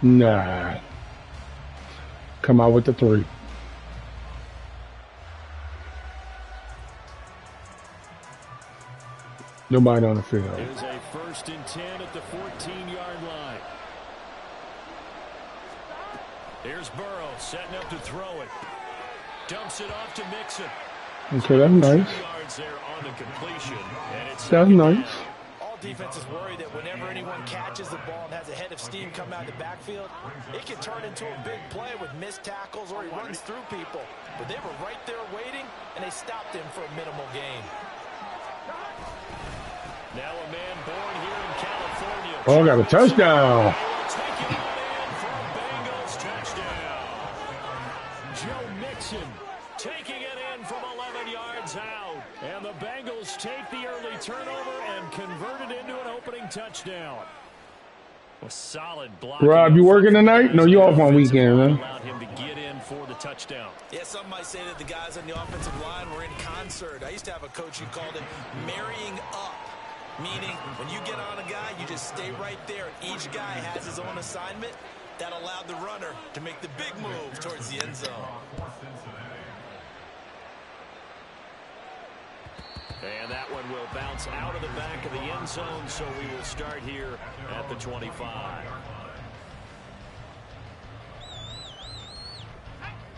Nah. Come out with the 3. Nobody on the field. Here's a 1st and 10 at the 14-yard line. Here's Burrow setting up to throw it. Dumps it off to Mixon. Okay, that's nice. That's nice. All defenses worry that whenever anyone catches the ball and has a head of steam come out of the backfield, it can turn into a big play with missed tackles or he runs through people. But they were right there waiting, and they stopped him for a minimal gain. Now a man born here in California. Oh, got a touchdown. Joe Mixon taking it in from 11 yards out. And the Bengals take the early turnover and convert it into an opening touchdown. A solid block. Rob, you working tonight? No, you off on weekend, man. Allowed him to get in for the touchdown. Yeah, some might say that the guys on the offensive line were in concert. I used to have a coach who called it marrying up. Meaning, when you get on a guy, you just stay right there. Each guy has his own assignment. That allowed the runner to make the big move towards the end zone. And that one will bounce out of the back of the end zone, so we will start here at the 25.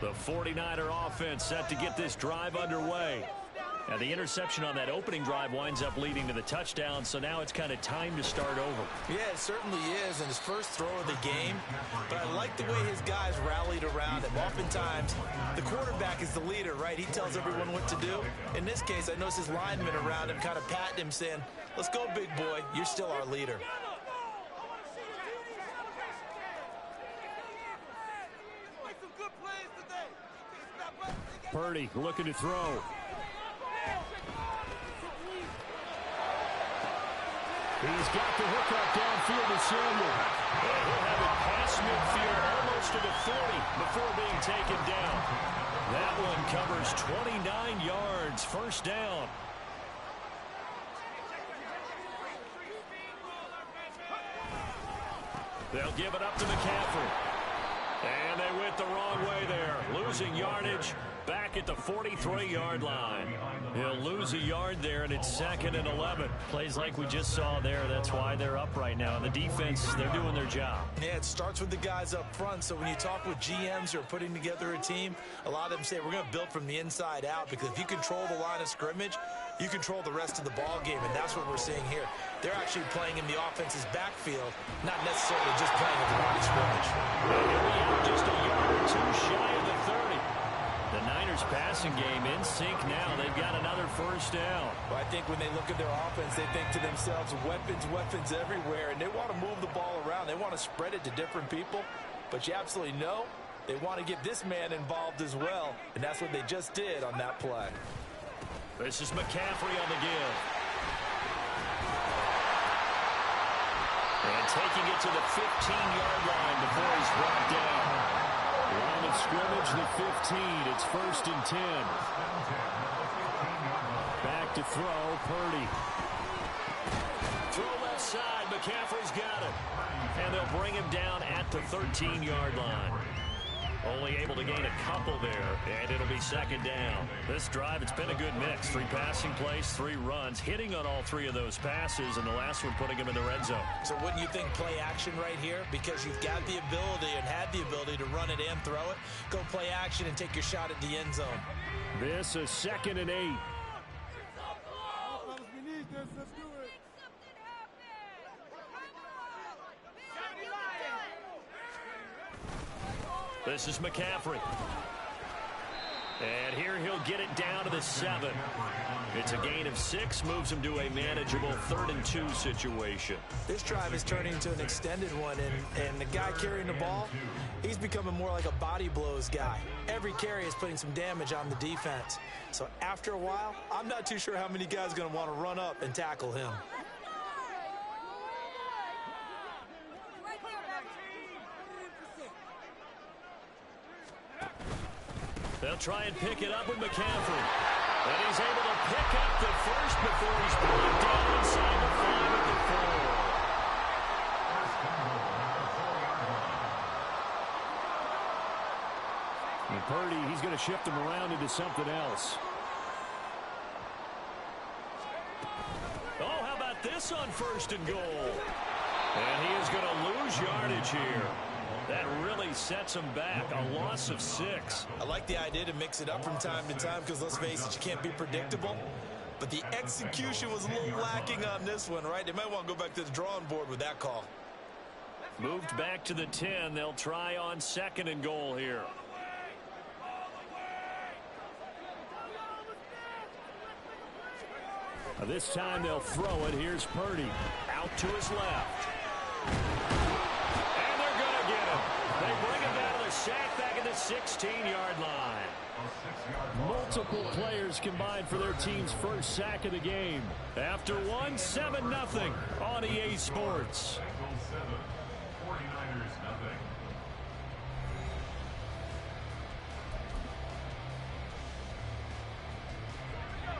The 49er offense set to get this drive underway. Now, the interception on that opening drive winds up leading to the touchdown, so now it's kind of time to start over. Yeah, it certainly is, and his first throw of the game. But I like the way his guys rallied around him. Oftentimes, the quarterback is the leader, right? He tells everyone what to do. In this case, I noticed his linemen around him kind of patting him, saying, let's go, big boy. You're still our leader. Purdy looking to throw. He's got the hook up downfield to Samuel. And he'll have it past midfield almost to the 40 before being taken down. That one covers 29 yards. First down. They'll give it up to McCaffrey. And they went the wrong way there. Losing yardage back at the 43-yard line. He'll lose a yard there, and it's 2nd and 11. Plays like we just saw there. That's why they're up right now. And the defense, they're doing their job. Yeah, it starts with the guys up front. So when you talk with GMs who are putting together a team, a lot of them say we're going to build from the inside out, because if you control the line of scrimmage, you control the rest of the ball game, and that's what we're seeing here. They're actually playing in the offense's backfield, not necessarily just playing at the line of scrimmage. Just a yard or two shy of the 30. The Niners passing game in sync now. They've got another first down. Well, I think when they look at their offense, they think to themselves, weapons everywhere, and they want to move the ball around. They want to spread it to different people, but you absolutely know they want to get this man involved as well, and that's what they just did on that play. This is McCaffrey on the give. And taking it to the 15-yard line before he's brought down. Line of scrimmage, the 15. It's 1st and 10. Back to throw, Purdy. Throw left side, McCaffrey's got it. And they'll bring him down at the 13-yard line. Only able to gain a couple there, and it'll be 2nd down. This drive, it's been a good mix. 3 passing plays, 3 runs, hitting on all 3 of those passes, and the last one putting him in the red zone. So wouldn't you think play action right here? Because you've got the ability and had the ability to run it and throw it. Go play action and take your shot at the end zone. This is 2nd and 8. This is McCaffrey. And here he'll get it down to the 7. It's a gain of 6, moves him to a manageable 3rd and 2 situation. This drive is turning into an extended one, and the guy carrying the ball, he's becoming more like a body blows guy. Every carry is putting some damage on the defense. So after a while, I'm not too sure how many guys are going to want to run up and tackle him. They'll try and pick it up with McCaffrey. And he's able to pick up the first before he's brought down inside the 5 at the 4. 4 And Purdy, he's going to shift him around into something else. Oh, how about this on 1st and goal? And he is going to lose yardage here. That really sets him back. A loss of 6. I like the idea to mix it up from time to time because, let's face it, you can't be predictable. But the execution was a little lacking on this one, right? They might want to go back to the drawing board with that call. Moved back to the 10. They'll try on 2nd and goal here. This time they'll throw it. Here's Purdy. Out to his left. And they're going to get him. They bring him down to the sack back at the 16-yard line. Multiple players combined for their team's first sack of the game. After one, 7-0 on EA Sports.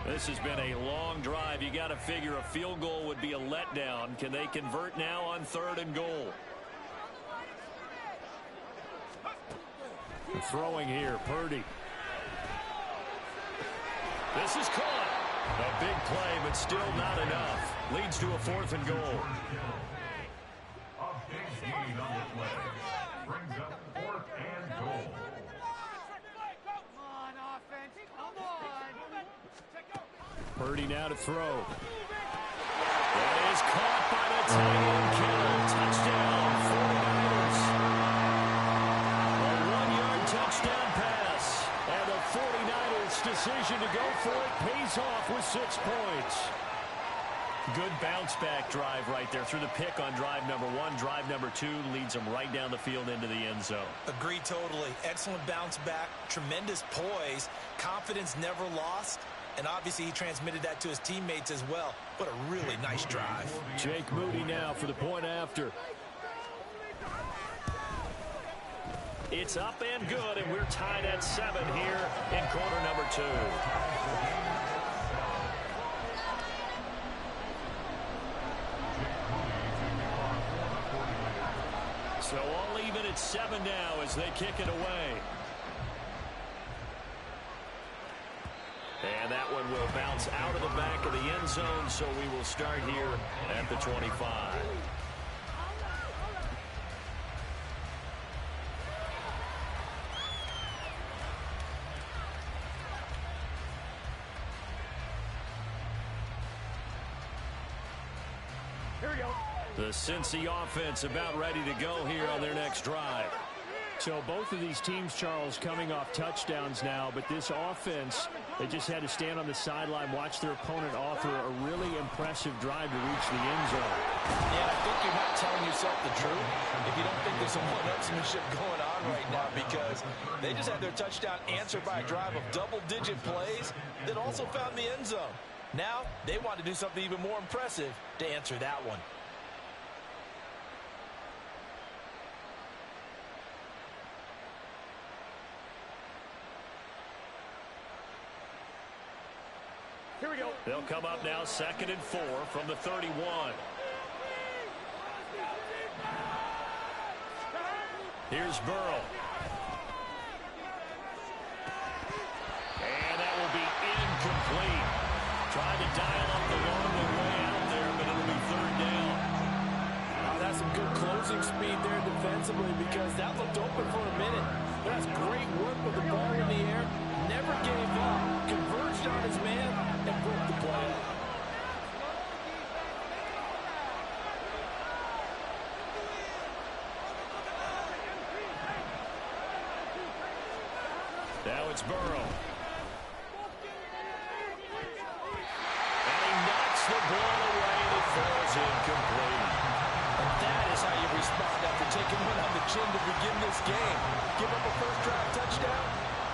This has been a long drive. You got to figure a field goal would be a letdown. Can they convert now on 3rd and goal? Throwing here, Purdy. This is caught. A big play, but still not enough. Leads to a 4th and goal. A big gain on the play. Brings up 4th and goal. Purdy now to throw. That is caught by the tight end Kittle. Touchdown, 49ers. A 1-yard touchdown pass. And the 49ers' decision to go for it pays off with 6 points. Good bounce-back drive right there. Through the pick on drive number 1. Drive number 2 leads them right down the field into the end zone. Agree totally. Excellent bounce back. Tremendous poise. Confidence never lost. And obviously he transmitted that to his teammates as well. What a really nice drive. Jake Moody now for the point after. It's up and good, and we're tied at 7 here in quarter number 2. So all even at 7 now as they kick it away. And that one will bounce out of the back of the end zone, so we will start here at the 25. Here we go. The Cincy offense about ready to go here on their next drive. So both of these teams, Charles, coming off touchdowns now, but this offense, they just had to stand on the sideline, watch their opponent author a really impressive drive to reach the end zone. Yeah, I think you're not telling yourself the truth if you don't think there's some one-upsmanship going on right now, because they just had their touchdown answered by a drive of double-digit plays that also found the end zone. Now they want to do something even more impressive to answer that one. Here we go. They'll come up now 2nd and 4 from the 31. Here's Burrow. And that will be incomplete. Trying to dial up the long way out there, but it'll be 3rd down. Oh, that's some good closing speed there defensively, because that looked open for a minute. That's great work with the ball in the air. Never gave up. Converged on his man and broke the play. Now it's Burrow. And he knocks the ball away and it falls incomplete. And that is how you respond after taking one on the chin to begin this game. Give up a first drive touchdown,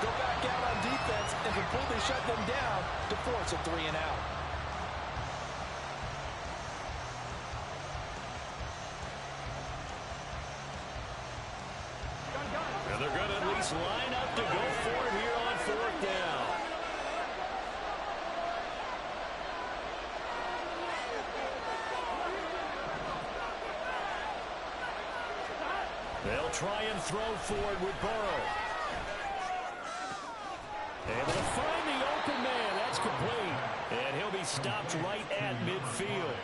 go back out on defense, and completely shut them down to force a 3-and-out. And they're going to at least line up to go for it here on 4th down. They'll try and throw for it with Burrow. Able to find the open man. That's complete. And he'll be stopped right at midfield.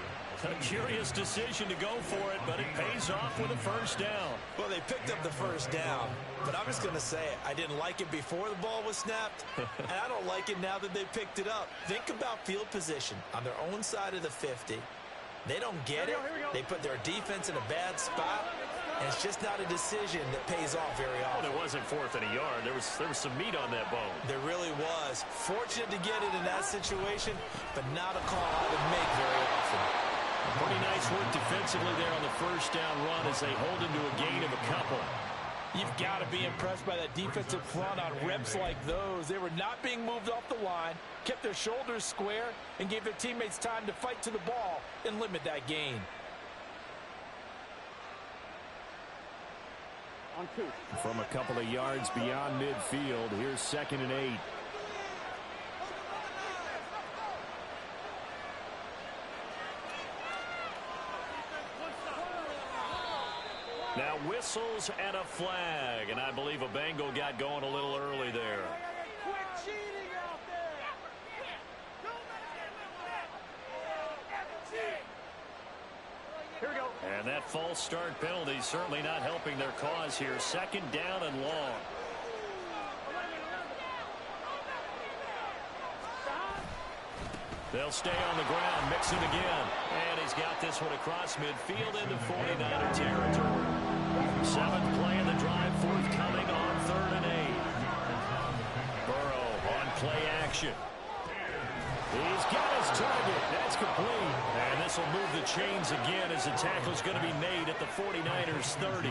A curious decision to go for it, but it pays off with a first down. Well, they picked up the first down, but I'm just going to say it. I didn't like it before the ball was snapped, and I don't like it now that they picked it up. Think about field position on their own side of the 50. They don't get it. They put their defense in a bad spot, and it's just not a decision that pays off very often. Well, it wasn't 4th and a yard. There was some meat on that bone. There really was. Fortunate to get it in that situation, but not a call I would make very often. Pretty nice work defensively there on the first down run as they hold him to a gain of a couple. You've got to be impressed by that defensive front on reps like those. They were not being moved off the line, kept their shoulders square, and gave their teammates time to fight to the ball and limit that gain. From a couple of yards beyond midfield, here's 2nd and 8. Now whistles and a flag, and I believe a Bengal got going a little early there. Here we go. And that false start penalty certainly not helping their cause here. 2nd down and long. They'll stay on the ground, mix it again. And he's got this one across midfield into 49er territory. 7th play of the drive forthcoming on 3rd and 8. Burrow on play action. He's got his target. That's complete. And this will move the chains again as the tackle's going to be made at the 49ers 30. It's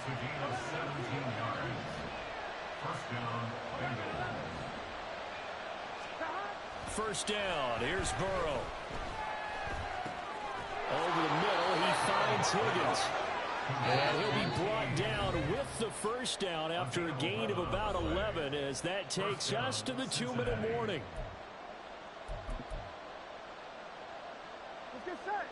a gain of 17 yards. First down, Bengals. First down. Here's Burrow. Over the middle, he finds Higgins. And he'll be brought down with the first down after a gain of about 11 as that takes us to the 2-minute warning. Let's get set.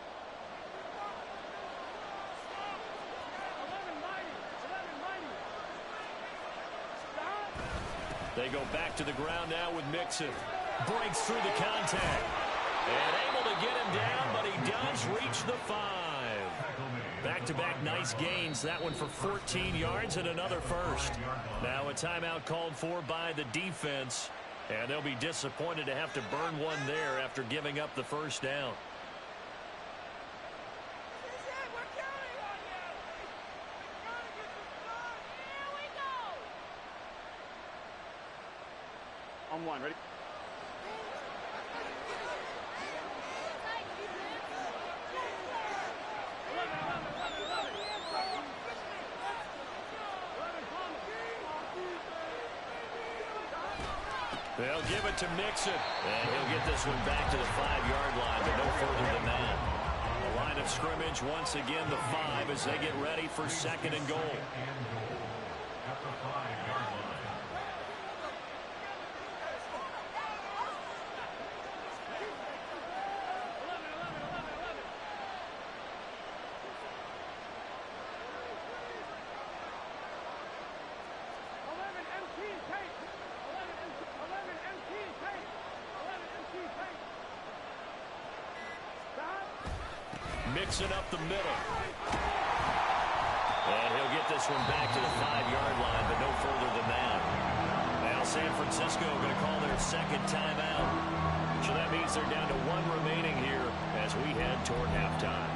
They go back to the ground now with Mixon. Breaks through the contact. And able to get him down, but he does reach the 5. Back-to-back nice gains. That one for 14 yards and another first. Now a timeout called for by the defense. And they'll be disappointed to have to burn one there after giving up the first down. On one, ready? They'll give it to Mixon. And he'll get this one back to the 5-yard line, but no further than that. The line of scrimmage once again the 5 as they get ready for 2nd and goal. At the 5-yard line. Mixing up the middle. And he'll get this one back to the 5-yard line, but no further than that. Now San Francisco going to call their 2nd timeout. So that means they're down to 1 remaining here as we head toward halftime.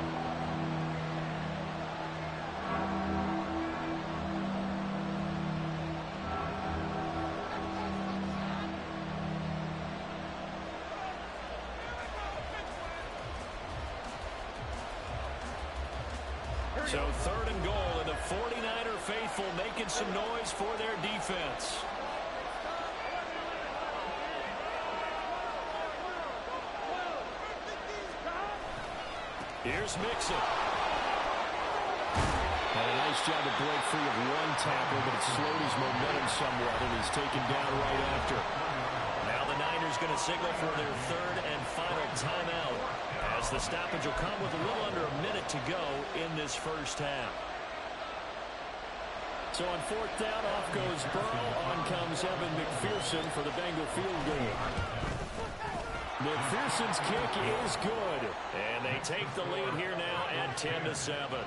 So 3rd and goal, and the 49er faithful making some noise for their defense. Here's Mixon. And a nice job to break free of one tackle, but it slowed his momentum somewhat, and he's taken down right after. Now the Niners going to signal for their 3rd and final timeout, as the stoppage will come with a little under a minute to go in this first half. So on fourth down, off goes Burrow. On comes Evan McPherson for the Bengal field goal. McPherson's kick is good. And they take the lead here now at 10-7.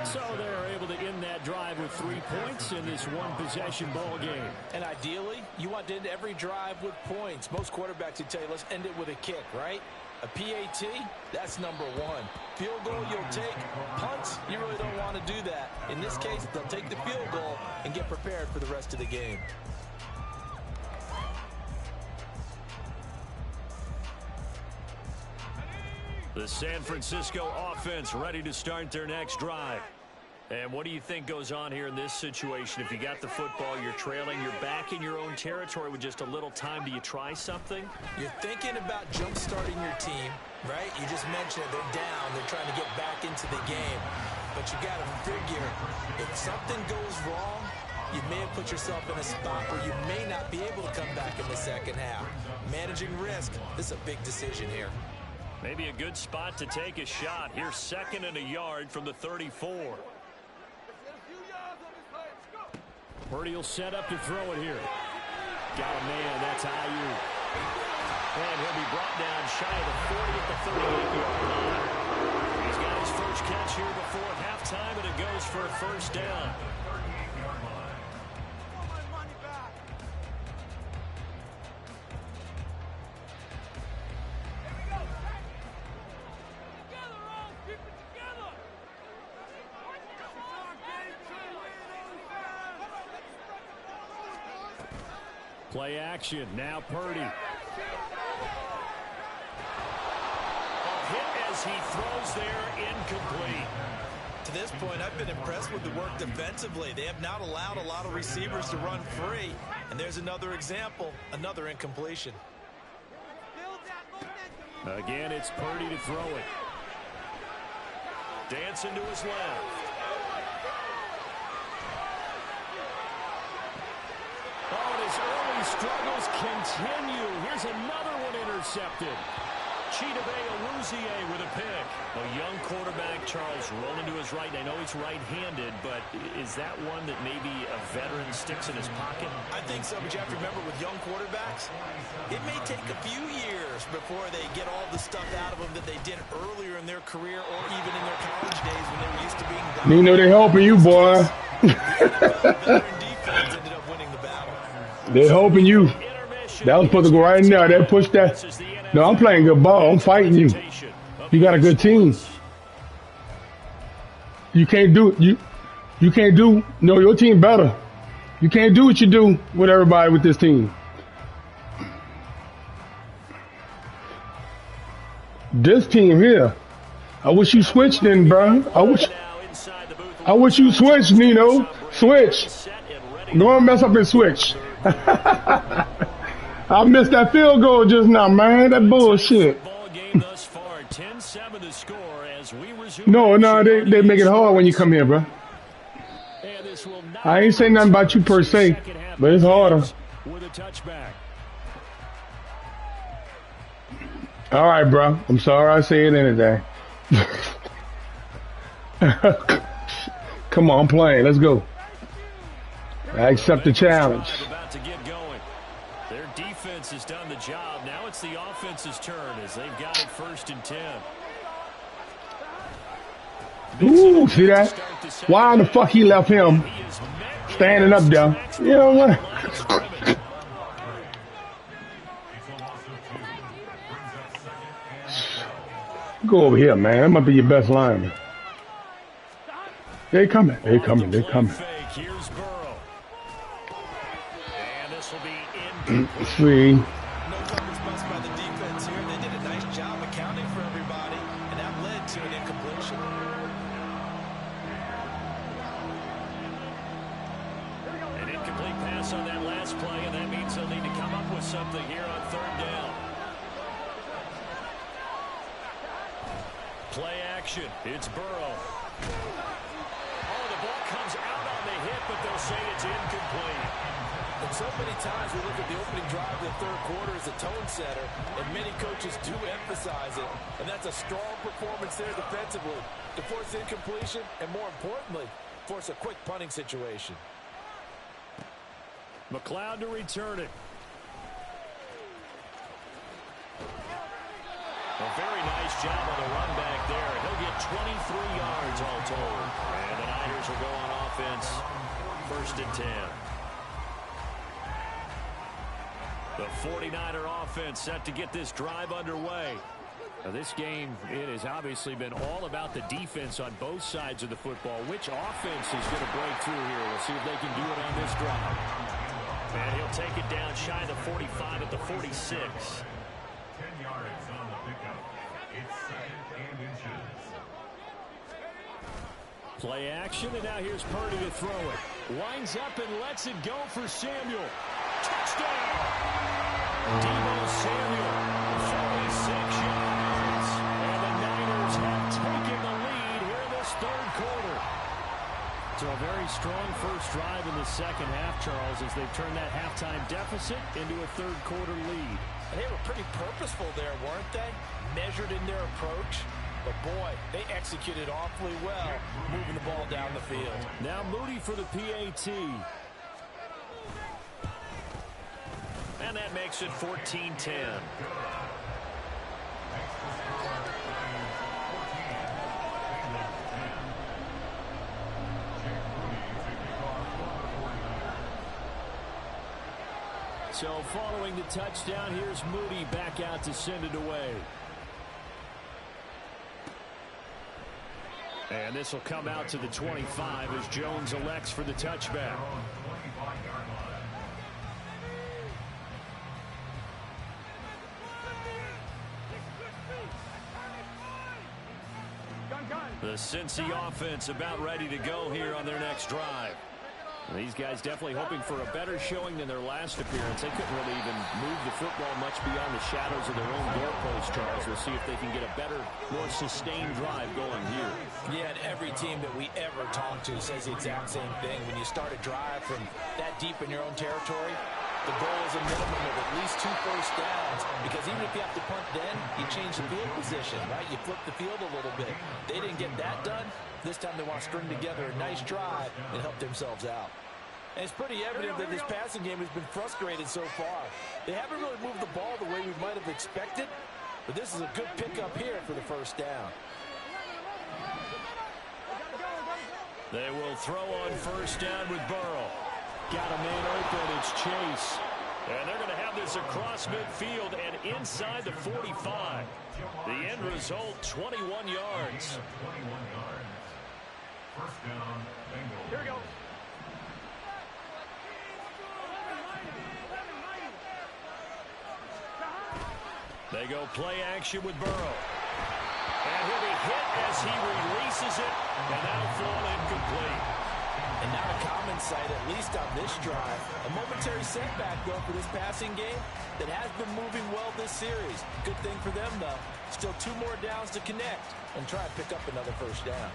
So they're able to end that drive with 3 points in this one-possession ball game. And ideally, you want to end every drive with points. Most quarterbacks would tell you, let's end it with a kick, right? A PAT, that's number one. Field goal, you'll take. Punts, you really don't want to do that. In this case, they'll take the field goal and get prepared for the rest of the game. The San Francisco offense ready to start their next drive. And what do you think goes on here in this situation? If you got the football, you're trailing, you're back in your own territory with just a little time. Do you try something? You're thinking about jump-starting your team, right? You just mentioned it. They're down. They're trying to get back into the game. But you got to figure, if something goes wrong, you may have put yourself in a spot where you may not be able to come back in the second half. Managing risk, this is a big decision here. Maybe a good spot to take a shot. Here's 2nd and a yard from the 34. Purdy will set up to throw it here. Got a man, that's Ayuk. And he'll be brought down shy of the 40 at the 38-yard line. He's got his first catch here before halftime, and it goes for a first down. Play action, now Purdy. A hit as he throws there, incomplete. To this point, I've been impressed with the work defensively. They have not allowed a lot of receivers to run free. And there's another example, another incompletion. Again, it's Purdy to throw it. Dancing to his left. Oh, and his early struggles continue. Here's another one intercepted. Chidobe Awuzie with a pick. A young quarterback, Charles, rolling to his right. I know he's right-handed, but is that one that maybe a veteran sticks in his pocket? I think so, but you have to remember with young quarterbacks, it may take a few years before they get all the stuff out of them that they did earlier in their career or even in their college days when they were used to being done. Nino, they helping you, boy. Veteran defense ended up winning the battle. They helping you. That was supposed to go right in there. They pushed that. No, I'm playing good ball. I'm fighting you. You got a good team. You can't do it. You can't do. No, your team better. You can't do what you do with everybody with this team. This team here. I wish you switched in, bro. I wish you switched, Nino. Switch. Go and mess up and switch. I missed that field goal just now, man. That bullshit. No, they make it hard when you come here, bro. I ain't saying nothing about you per se, but it's harder. All right, bro. I'm sorry I said anything. Come on, I'm playing. Let's go. I accept the challenge. Their defense has done the job. Now it's the offense's turn as they've got it 1st and 10. Ooh, see that? Why in the fuck he left him standing up there? You know what? Go over here, man. That might be your best lineman. They coming. They coming. They coming. Free. No numbers bust by the defense here. They did a nice job accounting for everybody, and that led to an incompletion. An incomplete pass on that last play, and that means they'll need to come up with something here on 3rd down. Play action. It's Burrow. Oh, the ball comes out on the hit, but they'll say it's incomplete. And so many times we look at the opening drive of the 3rd quarter as a tone setter, and many coaches do emphasize it. And that's a strong performance there defensively to force incompletion and, more importantly, force a quick punting situation. McLeod to return it. A very nice job on the run back there. He'll get 23 yards all told. And the Niners will go on offense. 1st and 10. The 49er offense set to get this drive underway. Now this game, it has obviously been all about the defense on both sides of the football. Which offense is going to break through here? We'll see if they can do it on this drive. And he'll take it down shy of the 45 at the 46. 10 yards on the pickup. It's 2nd and inches. Play action, and now here's Purdy to throw it. Winds up and lets it go for Samuel. Touchdown! Deebo Samuel, 46 yards. And the Niners have taken the lead here in this 3rd quarter. So a very strong first drive in the second half, Charles, as they've turned that halftime deficit into a 3rd quarter lead. And they were pretty purposeful there, weren't they? Measured in their approach. But, boy, they executed awfully well, moving the ball down the field. Now Moody for the PAT. And that makes it 14-10. So following the touchdown, here's Moody back out to send it away. And this will come out to the 25 as Jones elects for the touchback. The Cincy offense about ready to go here on their next drive. These guys definitely hoping for a better showing than their last appearance. They couldn't really even move the football much beyond the shadows of their own goalpost, Charles. We'll see if they can get a better, more sustained drive going here. Yeah, and every team that we ever talk to says the exact same thing. When you start a drive from that deep in your own territory, the goal is a minimum of at least 2 first downs, because even if you have to punt then, you change the field position, right? You flip the field a little bit. They didn't get that done. This time they want to string together a nice drive and help themselves out. And it's pretty evident that this passing game has been frustrated so far. They haven't really moved the ball the way we might have expected, but this is a good pickup here for the first down. They will throw on first down with Burrow. Got a man open, it's Chase. And they're going to have this across midfield and inside the 45. The end result, 21 yards. 21 yards. First down, Bengals. Here we go. They go play action with Burrow. And he'll be hit as he releases it. And that'll fall incomplete. And not a common sight, at least on this drive. A momentary setback, though, for this passing game that has been moving well this series. Good thing for them, though. Still 2 more downs to connect and try and pick up another first down.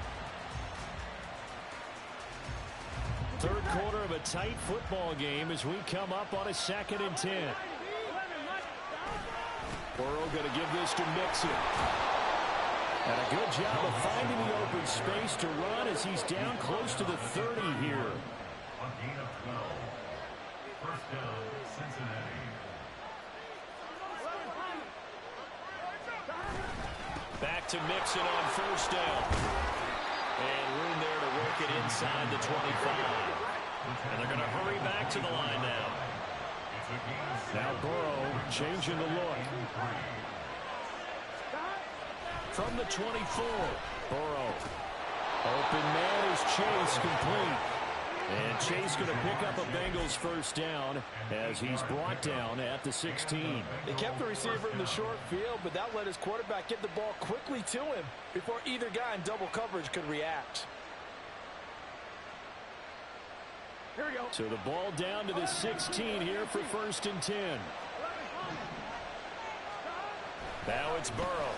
3rd quarter of a tight football game as we come up on a 2nd and 10. Burrow going to give this to Mixon. And a good job of finding the open space to run as he's down close to the 30 here. On gain of 12. First down, Cincinnati. Back to Mixon on first down. And room there to work it inside the 25. And they're going to hurry back to the line now. Now Burrow changing the look. From the 24, Burrow. Open man is Chase, complete. And Chase going to pick up a Bengals first down as he's brought down at the 16. They kept the receiver in the short field, but that let his quarterback get the ball quickly to him before either guy in double coverage could react. Here we go. So the ball down to the 16 here for 1st and 10. Now it's Burrow.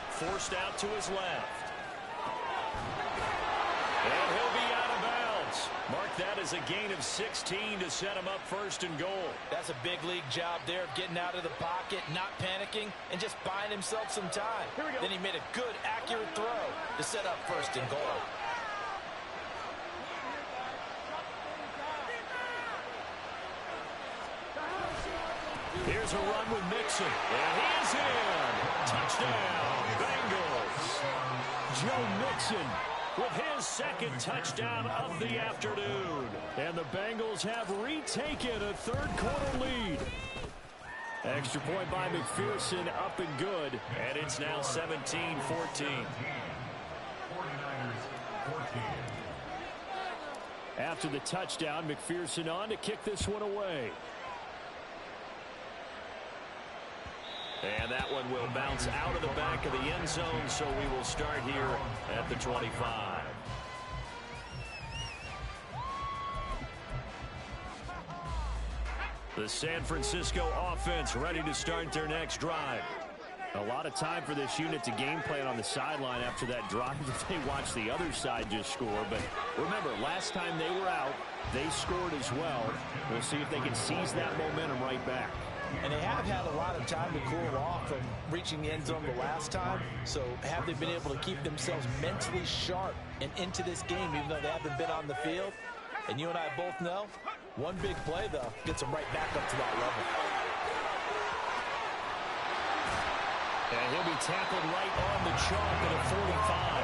Forced out to his left. And he'll be out of bounds. Mark that as a gain of 16 to set him up 1st and goal. That's a big league job there of getting out of the pocket, not panicking, and just buying himself some time. Then he made a good, accurate throw to set up 1st and goal. Here's a run with Mixon. And he is in. Touchdown, Bengals. Joe Mixon with his second touchdown of the afternoon. And the Bengals have retaken a third-quarter lead. Extra point by McPherson, up and good. And it's now 17-14. After the touchdown, McPherson on to kick this one away. And that one will bounce out of the back of the end zone, so we will start here at the 25. The San Francisco offense ready to start their next drive. A lot of time for this unit to game plan on the sideline after that drive if they watch the other side just score. But remember, last time they were out, they scored as well. We'll see if they can seize that momentum right back. And they have had a lot of time to cool off from reaching the end zone the last time. So have they been able to keep themselves mentally sharp and into this game, even though they haven't been on the field? And you and I both know, one big play, though, gets them right back up to that level. And he'll be tackled right on the chalk at a 45.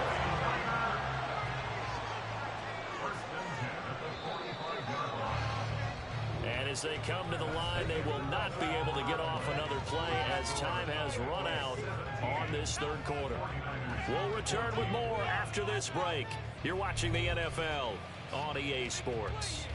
And as they come to the line, they will not be able to get off another play as time has run out on this third quarter. We'll return with more after this break. You're watching the NFL on EA Sports.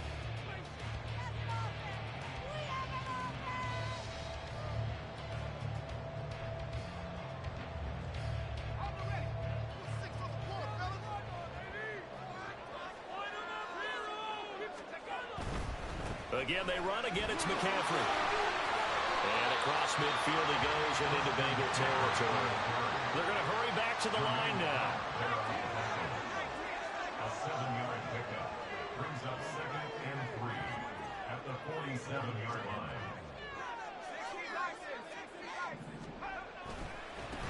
Again, they run. Again, it's McCaffrey. And across midfield he goes and into Bengal territory. They're going to hurry back to the line now. A 7-yard pickup brings up 2nd and 3 at the 47-yard line.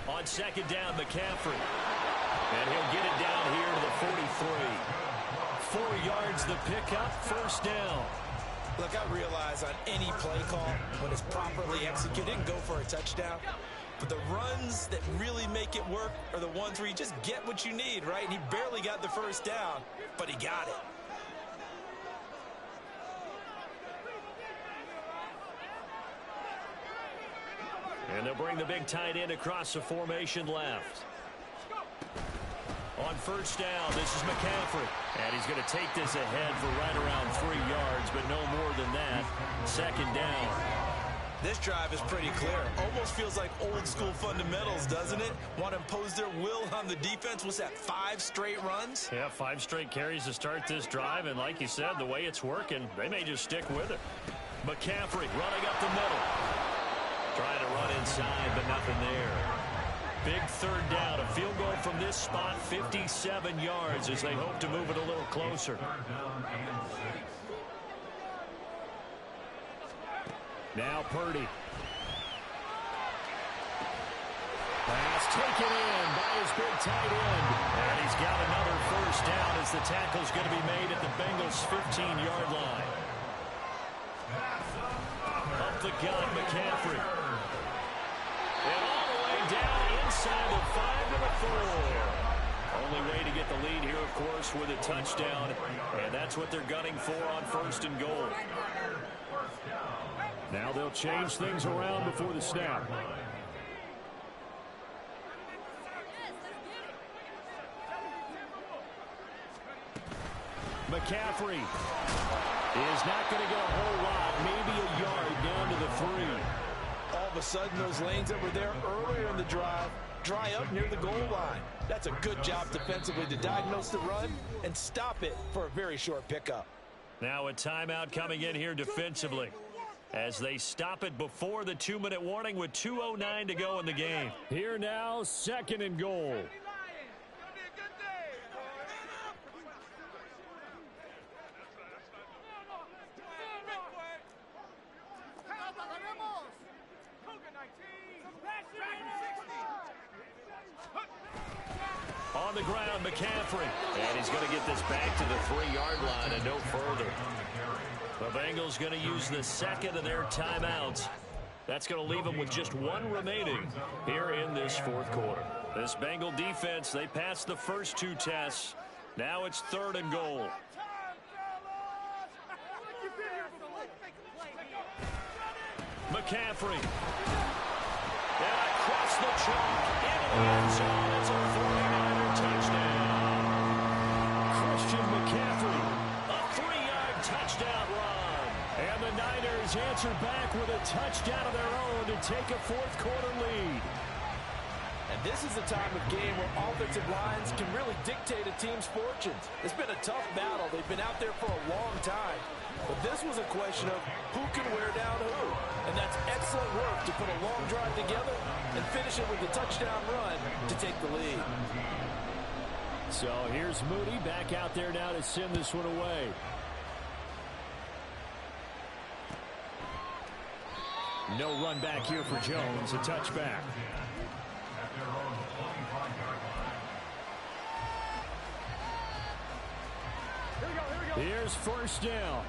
On second down, McCaffrey. And he'll get it down here to the 43. 4 yards the pickup, first down. Look, I realize on any play call, when it's properly executed, go for a touchdown. But the runs that really make it work are the ones where you just get what you need, right? And he barely got the first down, but he got it. And they'll bring the big tight end across the formation left. On first down, this is McCaffrey. And he's going to take this ahead for right around 3 yards, but no more than that. Second down. This drive is pretty clear. Almost feels like old school fundamentals, doesn't it? Want to impose their will on the defense. What's that, 5 straight runs? Yeah, 5 straight carries to start this drive. And like you said, the way it's working, they may just stick with it. McCaffrey running up the middle. Trying to run inside, but nothing there. Big third down, a field goal from this spot, 57 yards as they hope to move it a little closer. Now Purdy. Pass taken in by his big tight end. And he's got another first down as the tackle's going to be made at the Bengals' 15-yard line. Up the gun, McCaffrey. And all the way down inside the 5 to the 4. Only way to get the lead here, of course, with a touchdown. And that's what they're gunning for on first and goal. Now they'll change things around before the snap. McCaffrey is not going to get a whole lot, maybe a yard down to the 3. All of a sudden, those lanes that were there earlier in the drive dry up near the goal line. That's a good job defensively to diagnose the run and stop it for a very short pickup. Now a timeout coming in here defensively as they stop it before the 2-minute warning with 2:09 to go in the game. Here now, second and goal. On the ground, McCaffrey. And he's going to get this back to the 3-yard line and no further. The Bengals going to use the second of their timeouts That's going to leave them with just one remaining here in this fourth quarter. This Bengal defense, they passed the first two tests. Now it's 3rd and goal. McCaffrey. And across the chalk into the end zone. It's a 49er touchdown. Christian McCaffrey, a 3-yard touchdown run. And the Niners answer back with a touchdown of their own to take a fourth quarter lead. And this is a time of game where offensive lines can really dictate a team's fortunes. It's been a tough battle. They've been out there for a long time. But this was a question of who can wear down who. And that's excellent work to put a long drive together and finish it with a touchdown run to take the lead. So here's Moody back out there now to send this one away. No run back here for Jones. A touchback. Here's first down.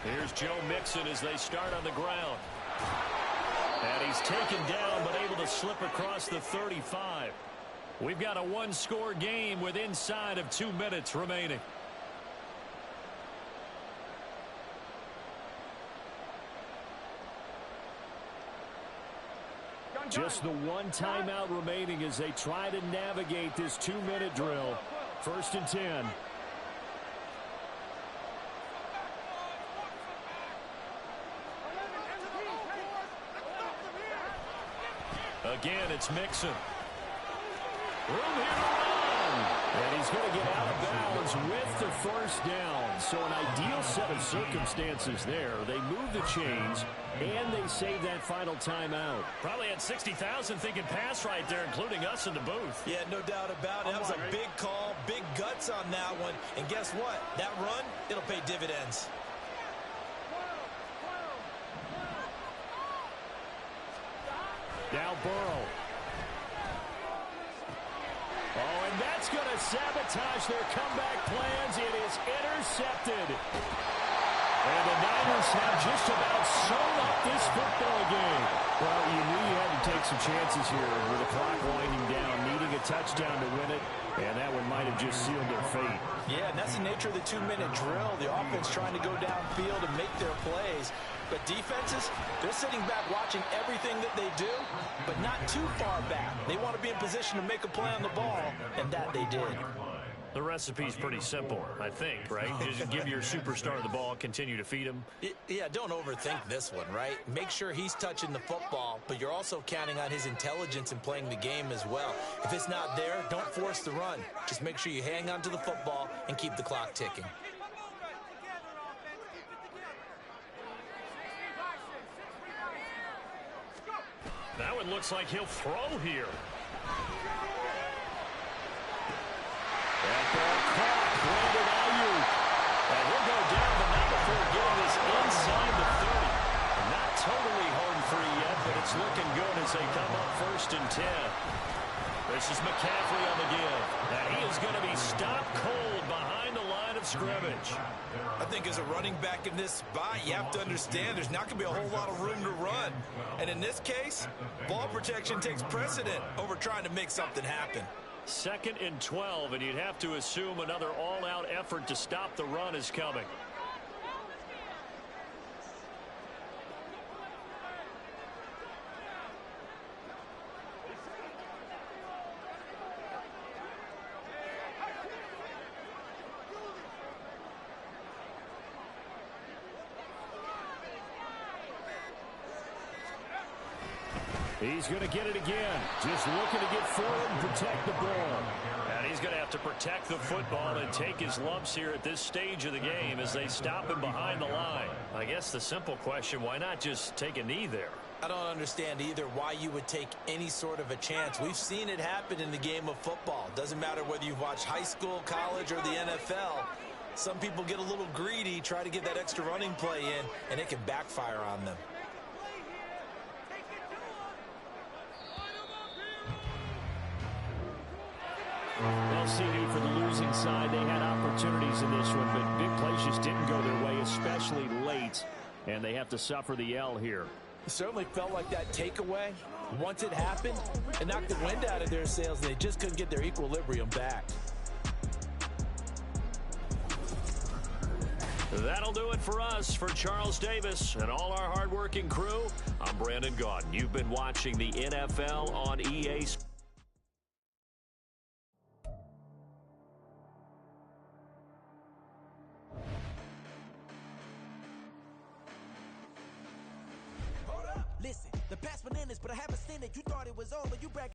Here's Joe Mixon as they start on the ground. And he's taken down but able to slip across the 35. We've got a one-score game with inside of 2 minutes remaining. Just the one timeout remaining as they try to navigate this 2-minute drill. 1st and 10. Again, it's Mixon. Room here to run. And he's going to get out of bounds with the first down. So an ideal set of circumstances there. They move the chains, and they save that final timeout. Probably had 60,000 thinking pass right there, including us in the booth. Yeah, no doubt about it. That was a big call, big guts on that one. And guess what? That run, it'll pay dividends. Now Burrow. Oh, and that's going to sabotage their comeback plans. It is intercepted. And the Niners have just about sewn up this football game. Well, you knew you had to take some chances here with the clock winding down, needing a touchdown to win it, and that one might have just sealed their fate. Yeah, and that's the nature of the 2-minute drill. The offense trying to go downfield and make their plays. But defenses, they're sitting back watching everything that they do, but not too far back. They want to be in position to make a play on the ball, and that they did. The recipe's pretty simple, I think, right? Just give your superstar the ball, continue to feed him. Yeah, don't overthink this one, right? Make sure he's touching the football, but you're also counting on his intelligence in playing the game as well. If it's not there, don't force the run. Just make sure you hang on to the football and keep the clock ticking. That one looks like he'll throw here. That ball caught, Brandon Ayuk. And he'll go down, but not before getting this inside the 30. Not totally home free yet, but it's looking good as they come up 1st and 10. This is McCaffrey on the give. And he is going to be stopped cold behind the line of scrimmage. I think as a running back in this spot, you have to understand there's not going to be a whole lot of room to run. And in this case, ball protection takes precedent over trying to make something happen. 2nd and 12, and you'd have to assume another all-out effort to stop the run is coming. He's going to get it again. Just looking to get forward and protect the ball. And he's going to have to protect the football and take his lumps here at this stage of the game as they stop him behind the line. I guess the simple question, why not just take a knee there? I don't understand either why you would take any sort of a chance. We've seen it happen in the game of football. Doesn't matter whether you've watched high school, college, or the NFL. Some people get a little greedy, try to get that extra running play in, and it can backfire on them. Well, CD, for the losing side, they had opportunities in this one, but big plays just didn't go their way, especially late, and they have to suffer the L here. It certainly felt like that takeaway, once it happened, it knocked the wind out of their sails, and they just couldn't get their equilibrium back. That'll do it for us. For Charles Davis and all our hardworking crew, I'm Brandon Gaudin. You've been watching the NFL on EA Sports. Listen, the past bananas, but I haven't seen it. You thought it was over. You bragging.